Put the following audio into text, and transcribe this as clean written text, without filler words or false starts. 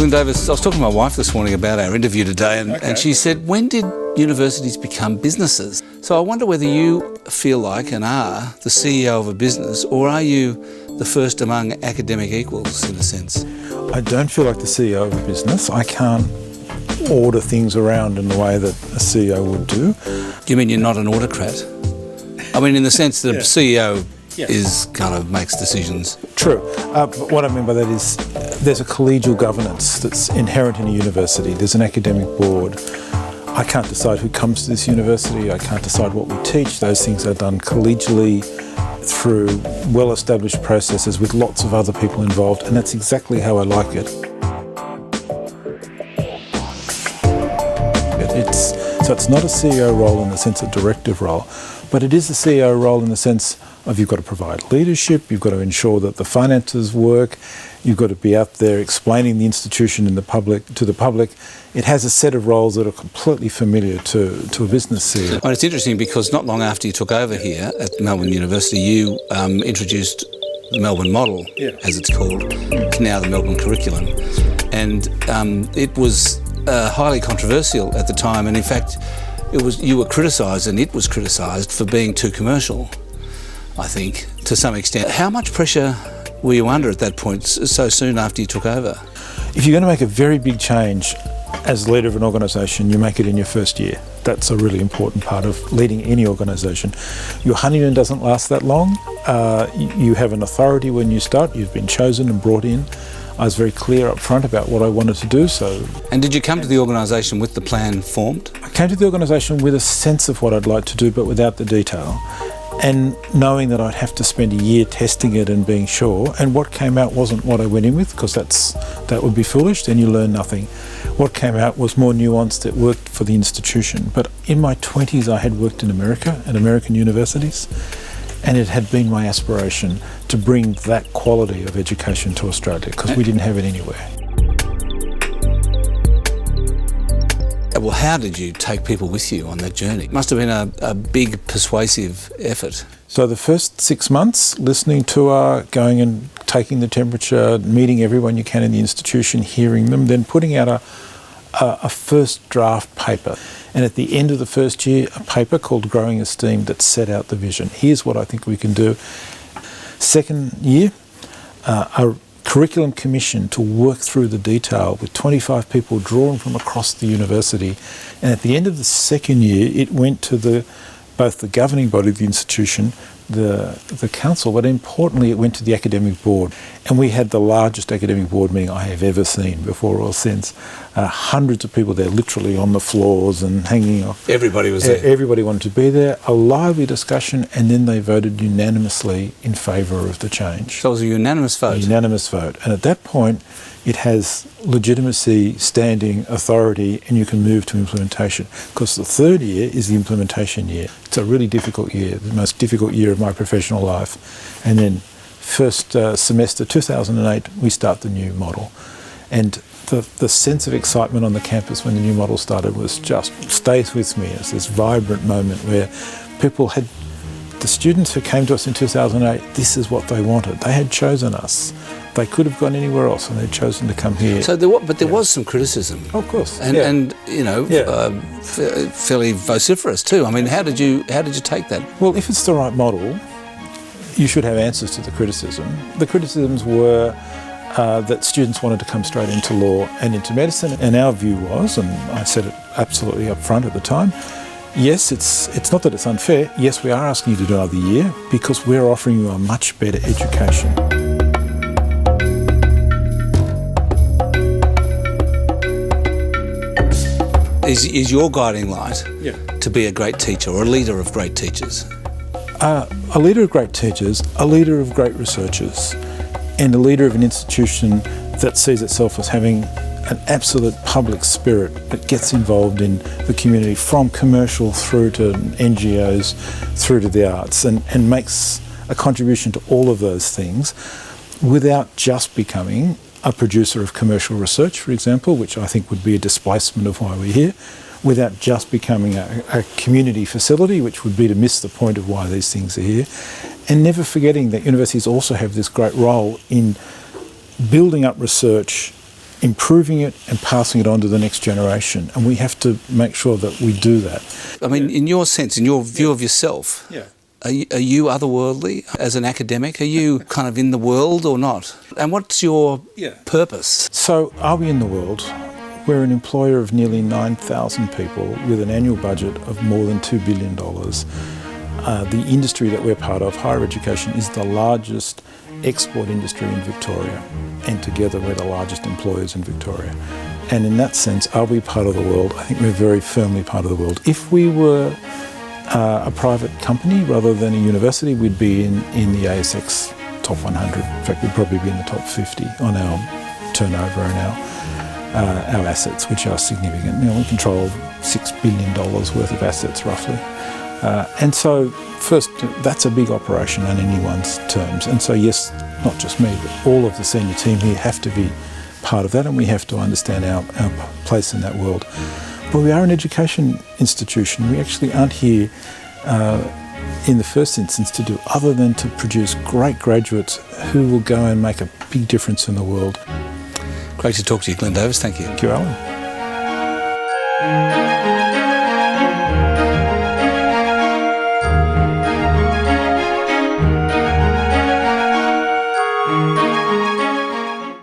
Glyn Davis, I was talking to my wife this morning about our interview today, and she said, when did universities become businesses? So I wonder whether you feel like and are the CEO of a business, or are you the first among academic equals, in a sense? I don't feel like the CEO of a business. I can't order things around in the way that a CEO would do. Do you mean you're not an autocrat? I mean, in the sense that a CEO is kind of makes decisions. True. But what I mean by that is there's a collegial governance that's inherent in a university. There's an academic board. I can't decide who comes to this university. I can't decide what we teach. Those things are done collegially through well-established processes with lots of other people involved, and that's exactly how I like it. So it's not a CEO role in the sense of directive role, but it is a CEO role in the sense of you've got to provide leadership, you've got to ensure that the finances work, you've got to be out there explaining the institution to the public. It has a set of roles that are completely familiar to a business CEO. And it's interesting because not long after you took over here at Melbourne University, you introduced the Melbourne Model, as it's called, now the Melbourne Curriculum. And it was highly controversial at the time, and in fact you were criticised and it was criticised for being too commercial, I think, to some extent. How much pressure were you under at that point, so soon after you took over? If you're going to make a very big change as leader of an organisation, you make it in your first year. That's a really important part of leading any organisation. Your honeymoon doesn't last that long. You have an authority when you start. You've been chosen and brought in. I was very clear up front about what I wanted to do. And did you come to the organisation with the plan formed? I came to the organisation with a sense of what I'd like to do, but without the detail, and knowing that I'd have to spend a year testing it and being sure. And what came out wasn't what I went in with, because that would be foolish. Then you learn nothing. What came out was more nuanced. It worked for the institution. But in my 20s, I had worked in America at American universities, and it had been my aspiration to bring that quality of education to Australia, because we didn't have it anywhere. Well, how did you take people with you on that journey? It must have been a big persuasive effort. So the first 6 months, listening to going and taking the temperature, meeting everyone you can in the institution, hearing them, then putting out a first draft paper. And at the end of the first year, a paper called Growing Esteem that set out the vision. Here's what I think we can do. Second year, a curriculum commission to work through the detail with 25 people drawn from across the university. And at the end of the second year, it went to both the governing body of the institution, the council, but importantly it went to the academic board. And we had the largest academic board meeting I have ever seen before or since. Hundreds of people there, literally on the floors and hanging off. Everybody was there. Everybody wanted to be there. A lively discussion, and then they voted unanimously in favour of the change. So it was a unanimous vote? A unanimous vote. And at that point, it has legitimacy, standing, authority, and you can move to implementation. Because the third year is the implementation year. It's a really difficult year, the most difficult year of my professional life. And then first semester 2008, we start the new model. And the sense of excitement on the campus when the new model started was just stays with me. It's this vibrant moment where people had, the students who came to us in 2008, this is what they wanted. They had chosen us. They could have gone anywhere else, and they'd chosen to come here. So there was some criticism. Oh, of course. And fairly vociferous too. I mean, how did you take that? Well, if it's the right model, you should have answers to the criticism. The criticisms were that students wanted to come straight into law and into medicine, and our view was, and I said it absolutely up front at the time, yes, it's not that it's unfair. Yes, we are asking you to do another year because we're offering you a much better education. Is your guiding light to be a great teacher or a leader of great teachers? A leader of great teachers, a leader of great researchers, and a leader of an institution that sees itself as having an absolute public spirit that gets involved in the community, from commercial through to NGOs, through to the arts, and makes a contribution to all of those things without just becoming a producer of commercial research, for example, which I think would be a displacement of why we're here, without just becoming a community facility, which would be to miss the point of why these things are here, and never forgetting that universities also have this great role in building up research, improving it and passing it on to the next generation. And we have to make sure that we do that. I mean, in your sense, in your view of yourself, are you otherworldly as an academic? Are you kind of in the world or not? And what's your purpose? So are we in the world? We're an employer of nearly 9,000 people with an annual budget of more than $2 billion. The industry that we're part of, higher education, is the largest export industry in Victoria, and together we're the largest employers in Victoria. And in that sense, are we part of the world? I think we're very firmly part of the world. If we were a private company rather than a university, we'd be in the ASX top 100. In fact, we'd probably be in the top 50 on our turnover and our assets, which are significant. You know, we control $6 billion worth of assets, roughly. And so, first, that's a big operation on anyone's terms. And so, yes, not just me, but all of the senior team here have to be part of that, and we have to understand our place in that world. But we are an education institution. We actually aren't here in the first instance to do other than to produce great graduates who will go and make a big difference in the world. Great to talk to you, Glenn Davis. Thank you. Thank you, Alan.